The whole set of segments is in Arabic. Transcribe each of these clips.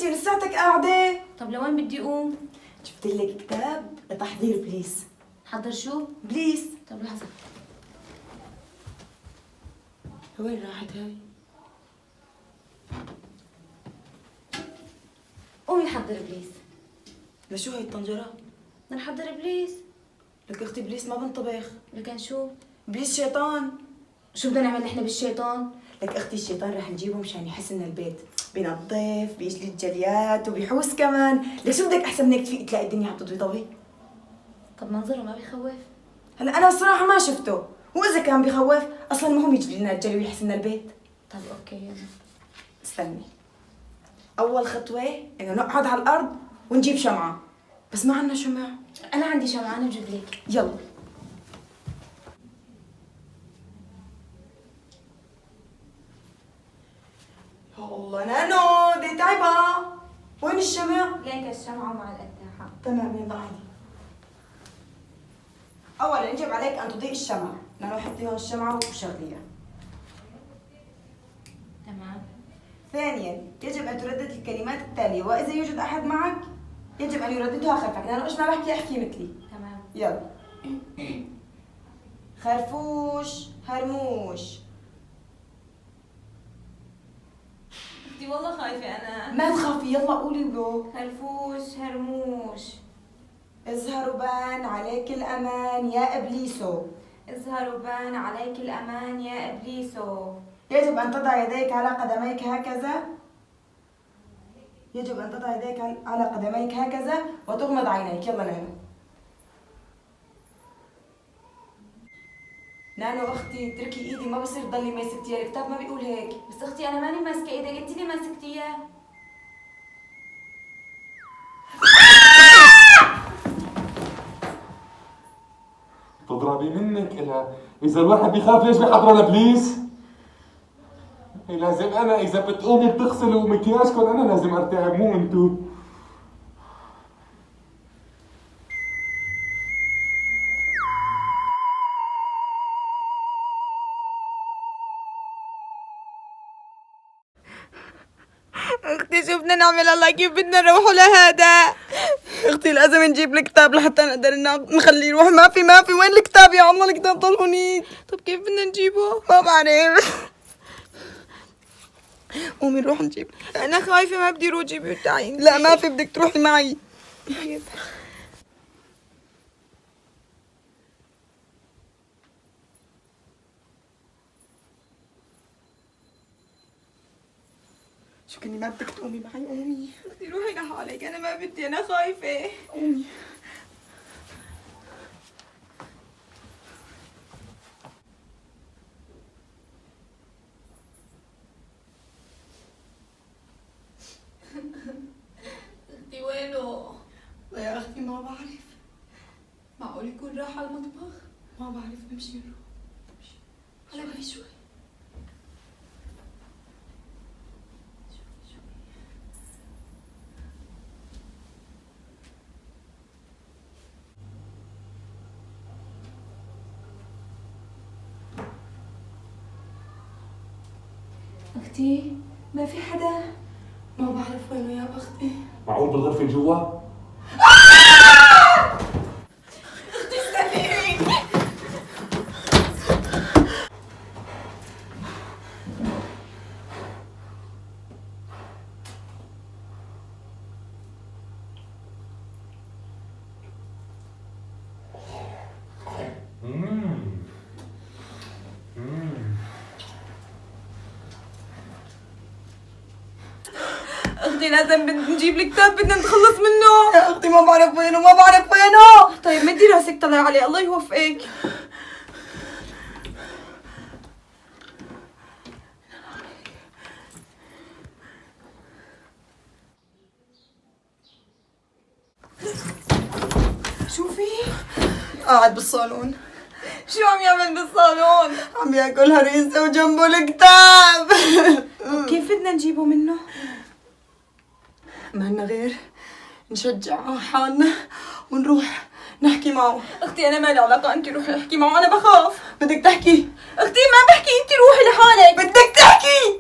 انت لساتك قاعده؟ طب لوين بدي اقوم؟ جبت لك كتاب لتحضير بليس. حضر شو؟ بليس. طب لحظة، وين راحت هاي؟ قومي حضر بليز. لشو هاي الطنجرة؟ بدنا نحضر بليز. لك اختي بليس ما بنطبخ. لكن شو؟ بليس شيطان. شو بدنا نعمل نحن بالشيطان؟ لك اختي الشيطان رح نجيبه مشان يحسن البيت، بينظف، بيجلي الجليات وبيحوس كمان. لك شو بدك احسن من هيك تفيق تلاقي الدنيا عم تضوي ضوي؟ طب منظره ما بيخوف؟ هلا انا الصراحة ما شفته، واذا كان بخوف اصلا ما هم يجلي لنا الجلي ويحسن البيت. طب اوكي يلا. استني. اول خطوة انه نقعد على الارض ونجيب شمعة، بس ما عندنا شمع. انا عندي شمعة، انا بجيب لك. يلا. يا الله نانو دي تعبة. وين الشمع؟ ليك الشمعة مع القداحة. تمام يلا عادي. اولا يجب عليك ان تضيء الشمع. نانو حطي هون الشمعة وشغليها. تمام. ثانيا يجب ان تردد الكلمات التالية، واذا يوجد احد معك يجب ان يرددها خلفك. نانو ايش ما بحكي احكي مثلي. تمام. يلا. خرفوش هرموش. اختي والله خايفة انا. ما تخافي يلا قولي له. خرفوش هرموش. اظهر وبان عليك الامان يا ابليسو. اظهر وبان عليك الامان يا ابليسو. يجب ان تضع يديك على قدميك هكذا. يجب ان تضع يديك على قدميك هكذا وتغمض عينيك. يلا نانو. نانو اختي اتركي ايدي، ما بصير تضلي ماسكتيها، الكتاب ما بيقول هيك. بس اختي انا ماني ماسكة ايدك، انت اللي ماسكتيها. تضربي منك إلها. إذا الواحد بيخاف ليش بيحضروا لبليس؟ لازم أنا إذا بتقومي بتغسلوا مكياجكم أنا لازم أرتعب مو أنتو. اختي شو بدنا نعمل؟ الله كيف بدنا نروح لهذا؟ اختي لازم نجيب الكتاب لحتى نقدر نخليه يروح. ما في وين الكتاب يا الله؟ الكتاب ضل هونيك. طب كيف بدنا نجيبه؟ ما بعرف. قومي نروح نجيب. انا خايفه ما بدي اروح جيبه. تعي. لا ما في، بدك تروحي معي. شو كني ما بدك تقومي معي؟ قومي. بدي روحي لحالك، انا ما بدي، انا خايفه. قومي. اختي وينه؟ يا اختي ما بعرف. معقول يكون راح على المطبخ؟ ما بعرف. امشي نروح. امشي. هلا بعيد شوي. اختي ما في حدا. ما بعرف وينه يا اختي. معقول بالغرفة جوا؟ اختي لازم نجيب الكتاب، بدنا نتخلص منه. يا اختي ما بعرف وينه، ما بعرف وينه. طيب مدي راسك طلع عليه، الله يوفقك. شو في؟ قاعد بالصالون. شو عم يعمل بالصالون؟ عم ياكل هريسة وجنبه الكتاب. كيف بدنا نجيبه منه؟ ما لنا غير نشجع حالنا ونروح نحكي معه. اختي انا مالي علاقة، انت روحي احكي معه، انا بخاف. بدك تحكي؟ اختي ما بحكي، انت روحي لحالك. بدك تحكي.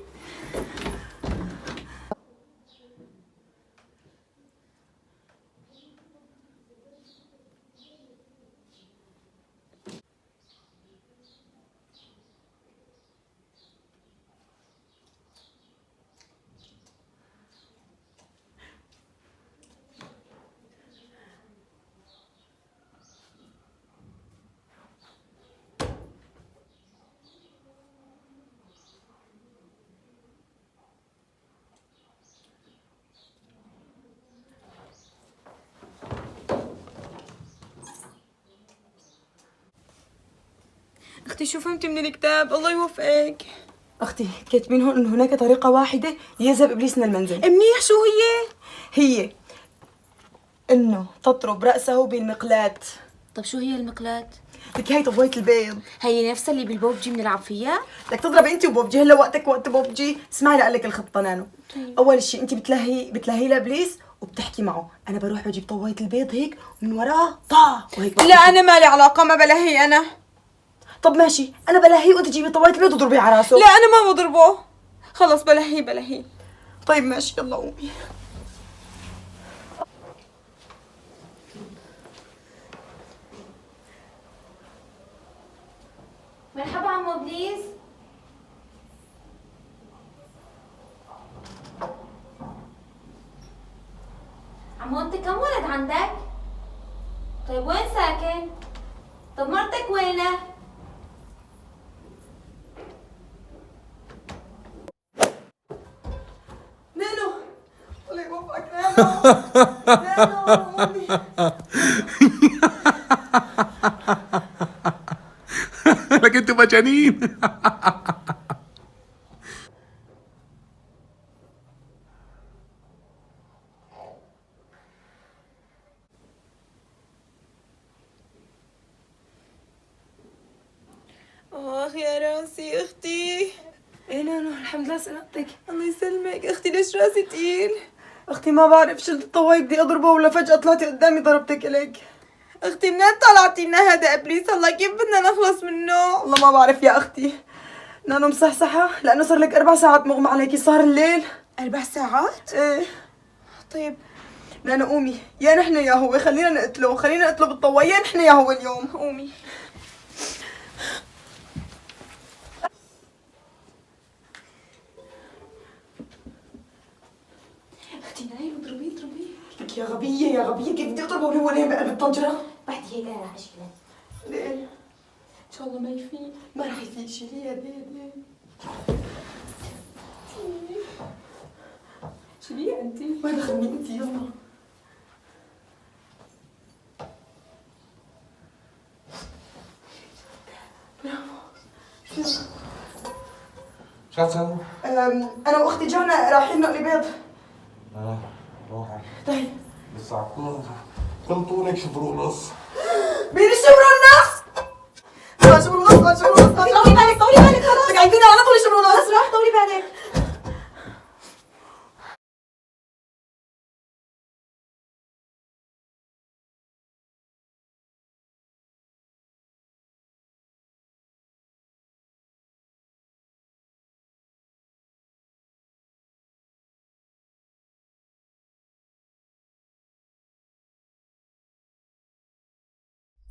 اختي شو فهمتي من الكتاب؟ الله يوفقك. اختي كاتبين هون انه هناك طريقة واحدة ليذهب ابليس من المنزل. منيح، شو هي؟ هي انه تضرب رأسه بالمقلاة. طب شو هي المقلاة؟ لك هي طبوية البيض. هي نفسها اللي بالبوبجي بنلعب فيها؟ لك تضربي انت وبوبجي. هلا وقتك وقت بوبجي. اسمعي لقلك الخطة نانو. طيب. اول شيء انت بتلاهي لابليس وبتحكي معه. انا بروح بجيب طبوية البيض هيك ومن وراه طا وهيك. لا انا مالي علاقة، ما بلهي انا. طب ماشي، انا بلهي وانت تجيبي طبوية البيض وتضربيه على راسه. لا انا ما بضربه. خلص بلهي. طيب ماشي، يلا قومي. مرحبا عمو ابليس. عمو انت كم ولد عندك؟ طيب وين ساكن؟ طب مرتك وينها؟ نانو الله يوفقك. نانو امي. لك انتوا مجانين. اخ يا راسي اختي. ايه نانو الحمد لله سلامتك. الله يسلمك اختي. ليش راسي تقيل؟ اختي ما بعرف، شلت الطواي بدي اضربه ولا فجأة طلعتي قدامي ضربتك الك. اختي منين طلعتي لنا هذا ابليس؟ الله كيف بدنا نخلص منه؟ والله ما بعرف يا اختي. نانو مصحصحة لانه صار لك 4 ساعات مغمى عليكي. صار الليل 4 ساعات؟ ايه. طيب نانو قومي، يا نحن يا هو خلينا نقتله بالطواي، يا نحن يا هو اليوم. قومي. اختي نايم، اضربيه. لك يا غبية كيف بدي اضربه وهو نايم بقلب الطنجرة؟ بعد هيك انا رح اشيلها. ليه؟ ان شاء الله ما يفيق. ما رح يفيق. شيليها ليه؟ شيليها انتي. ما دخلني انتي. يلا شو تسوي؟ انا واختي جانا رايحين نقلي بيض. روحي. طيب لسه كل طولك شبر ونص. مين الشبر والنص؟ شبر ونص. طولي بالك خلاص. قاعدين على طول شبر ونص. راح طولي بالك.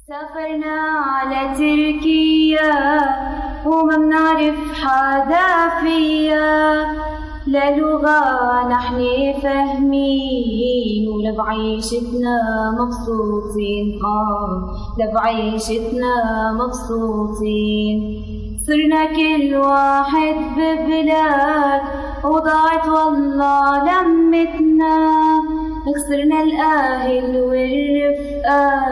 سافرنا على تركيا وما بنعرف حدا فيا، لا لغة نحن فاهمين ولا بعيشتنا مبسوطين. لا بعيشتنا مبسوطين. صرنا كل واحد ببلاد وضاعت والله لمتنا. خسرنا الأهل والرفقات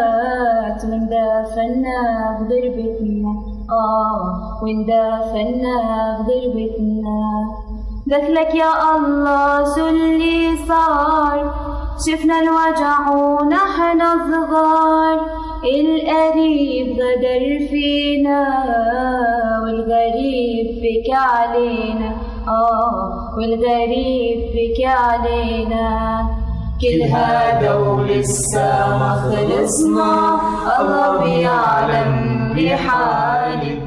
واندفنا بغربتنا. واندفنا بغربتنا. قتلك يا الله شو اللي صار، شفنا الوجع ونحن صغار. القريب غدر فينا والغريب بكى علينا. والغريب بكى علينا. كل هذا ولسه ما خلصنا، الله بيعلم بحالنا.